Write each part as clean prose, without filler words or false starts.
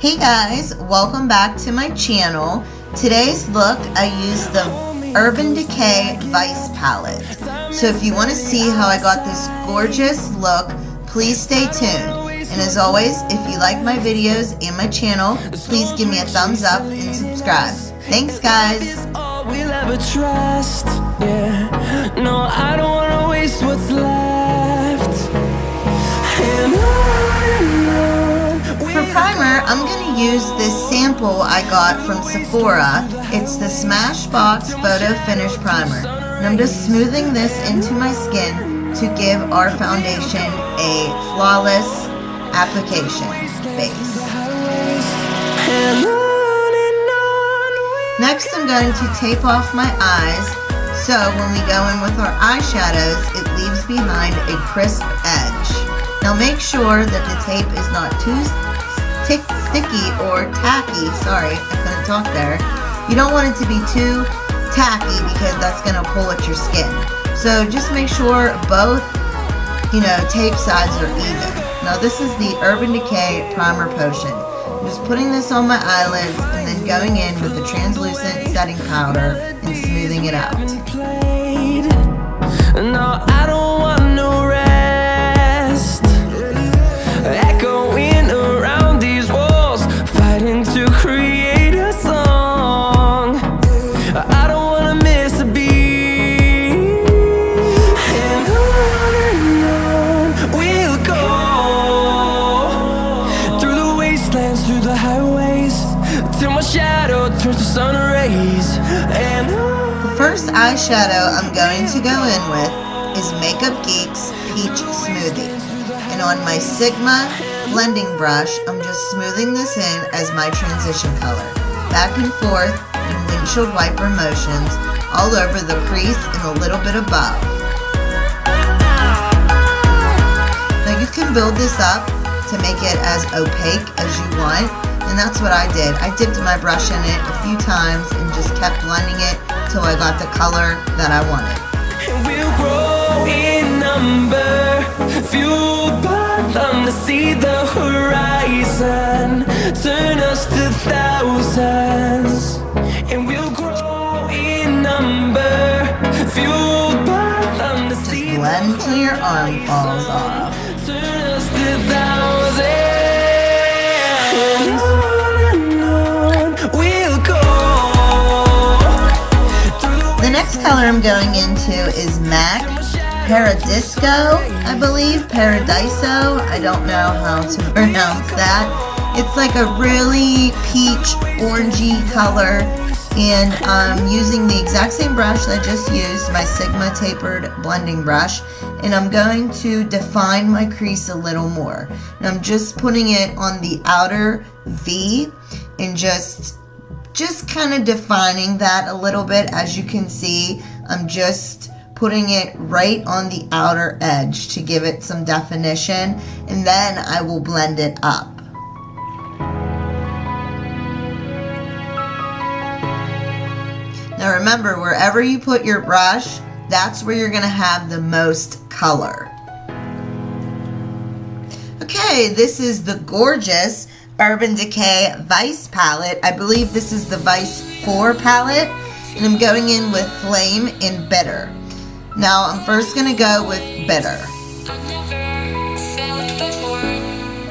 Hey guys, welcome back to my channel. Today's look, I used the Urban Decay Vice palette. So if you want to see how I got this gorgeous look, please stay tuned. And as always, if you like my videos and my channel, please give me a thumbs up and subscribe. Thanks guys. We'll ever trust, yeah. No, I don't wanna waste what's left. And for primer, I'm going to use this sample I got from Sephora. It's the Smashbox Photo Finish Primer. And I'm just smoothing this into my skin to give our foundation a flawless application base. Next, I'm going to tape off my eyes, so when we go in with our eyeshadows, it leaves behind a crisp edge. Now make sure that the tape is not too sticky or tacky. Sorry, I couldn't talk there. You don't want it to be too tacky because that's going to pull at your skin. So just make sure both, tape sides are even. Now this is the Urban Decay Primer Potion. I'm just putting this on my eyelids and then going in with the translucent setting powder and smoothing it out. No, I don't want no rest. Echoing around these walls, fighting to create a song. I don't wanna miss a beat. And on we'll go, through the wastelands, through the highways, till my shadow turns to sun rays. And the first eyeshadow I'm going to go in with is Makeup Geek's Peach Smoothie. And on my Sigma blending brush, I'm just smoothing this in as my transition color. Back and forth in windshield wiper motions all over the crease and a little bit above. Now you can build this up to make it as opaque as you want, and that's what I did. I dipped my brush in it a few times and just kept blending it till I got the color that I wanted. and we'll grow in number, fueled by them to see the horizon, turn us to thousands. And we'll grow in number, fueled by them to see Blend till your arm falls off. turn us to thousands. And on we'll go. The next color I'm going into is MAC Paradisco, I believe. Paradiso. I don't know how to pronounce that. It's like a really peach orangey color. And I'm using the exact same brush that I just used, my Sigma tapered blending brush. And I'm going to define my crease a little more. And I'm just putting it on the outer V and just kind of defining that a little bit. As you can see, I'm just putting it right on the outer edge to give it some definition, and then I will blend it up. Now remember, wherever you put your brush, that's where you're going to have the most color. Okay, this is the gorgeous Urban Decay Vice palette. I believe this is the Vice 4 palette, and I'm going in with Flame and Bitter. Now I'm first going to go with Bitter.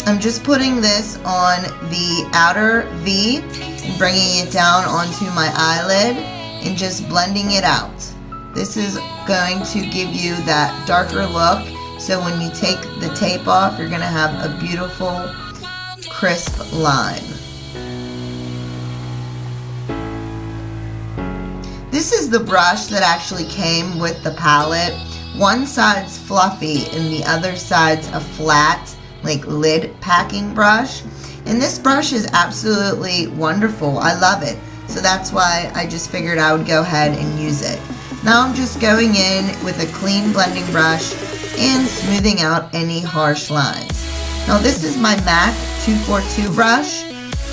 I'm just putting this on the outer V and bringing it down onto my eyelid and just blending it out. This is going to give you that darker look, so when you take the tape off, you're going to have a beautiful crisp line. This is the brush that actually came with the palette. One side's fluffy and the other side's a flat, like lid packing brush. And this brush is absolutely wonderful. I love it. So that's why I just figured I would go ahead and use it. Now I'm just going in with a clean blending brush and smoothing out any harsh lines. Now this is my MAC 242 brush,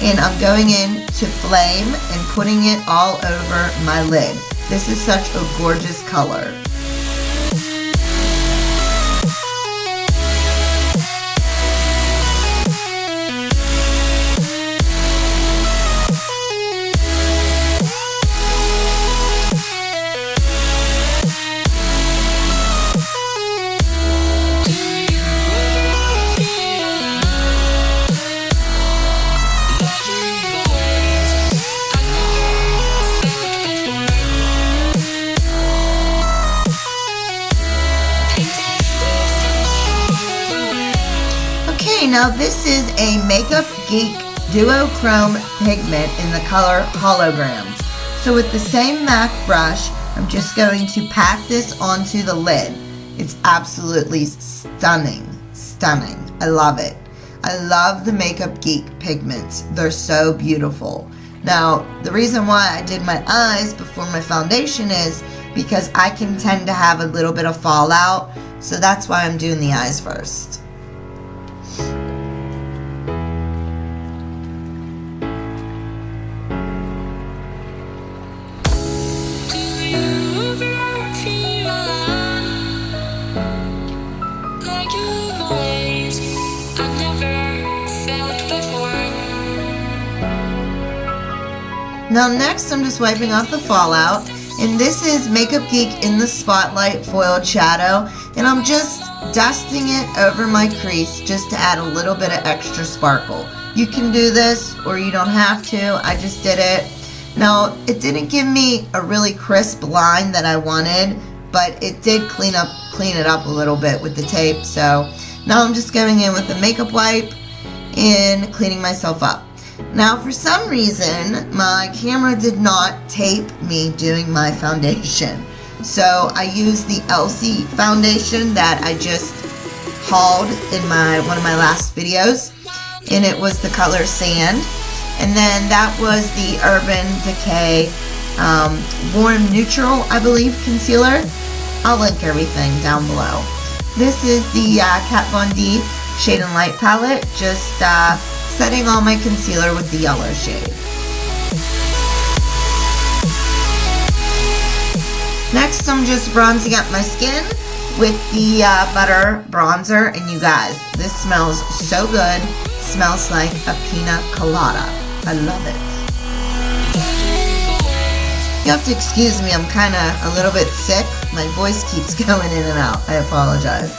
and I'm going in to Flame and putting it all over my lid. This is such a gorgeous color. Okay, now this is a Makeup Geek Duochrome pigment in the color Hologram. So with the same MAC brush, I'm just going to pat this onto the lid. It's absolutely stunning, stunning. I love it. I love the Makeup Geek pigments. They're so beautiful. Now, the reason why I did my eyes before my foundation is because I can tend to have a little bit of fallout. So that's why I'm doing the eyes first. Now next I'm just wiping off the fallout, and this is Makeup Geek in the Spotlight Foiled Shadow, and I'm just dusting it over my crease just to add a little bit of extra sparkle. You can do this or you don't have to. I just did it. Now it didn't give me a really crisp line that I wanted, but it did clean it up a little bit with the tape. So now I'm just going in with a makeup wipe and cleaning myself up. Now for some reason my camera did not tape me doing my foundation, so I used the Elsie foundation that I just hauled in one of my last videos, and it was the color Sand, and then that was the Urban Decay Warm Neutral, I believe, concealer. I'll link everything down below. This is the Kat Von D Shade and Light palette, just setting on my concealer with the yellow shade. Next, I'm just bronzing up my skin with the Butter Bronzer, and you guys, this smells so good. It smells like a pina colada. I love it. You have to excuse me, I'm kind of a little bit sick. My voice keeps going in and out. I apologize.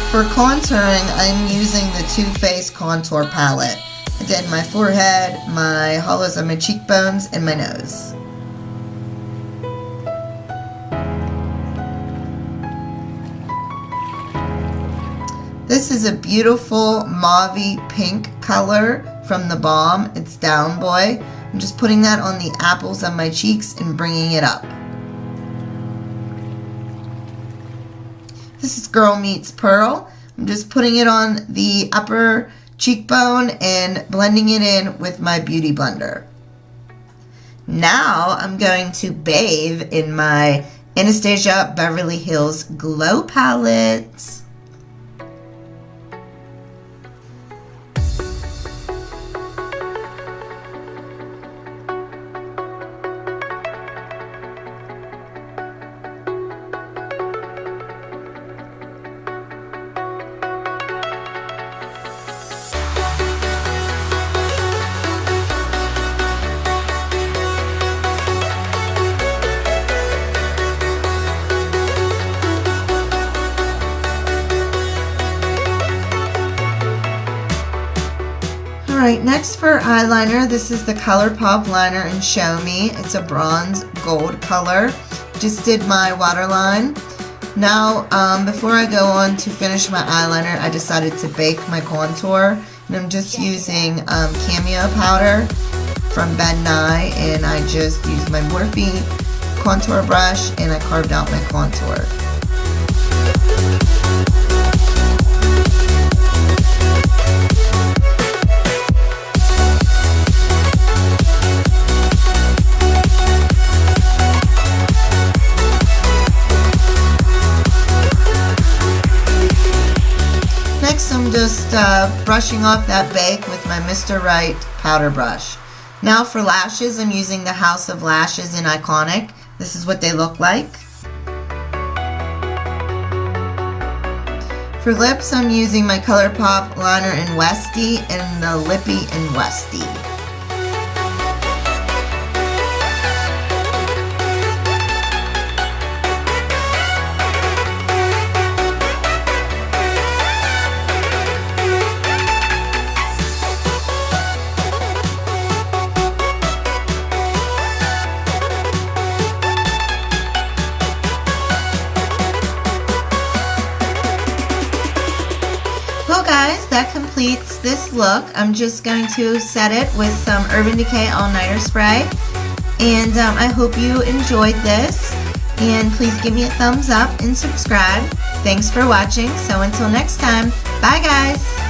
For contouring, I'm using the Too Faced Contour Palette. I did my forehead, my hollows of my cheekbones, and my nose. This is a beautiful mauve-y pink color from the Balm. It's Down Boy. I'm just putting that on the apples of my cheeks and bringing it up. This is Girl Meets Pearl. I'm just putting it on the upper cheekbone and blending it in with my Beauty Blender. Now I'm going to bathe in my Anastasia Beverly Hills Glow Palette. Alright, next for eyeliner, this is the Colourpop liner in Show Me. It's a bronze gold color. Just did my waterline. Now, before I go on to finish my eyeliner, I decided to bake my contour. And I'm just using Cameo powder from Ben Nye, and I just used my Morphe contour brush and I carved out my contour. Next, I'm just brushing off that bake with my Mr. Right powder brush. Now for lashes, I'm using the House of Lashes in Iconic. This is what they look like. For lips, I'm using my Colourpop liner in Westie and the Lippie in Westie. look. I'm just going to set it with some Urban Decay All-Nighter Spray. And I hope you enjoyed this. And please give me a thumbs up and subscribe. Thanks for watching. So until next time, bye guys!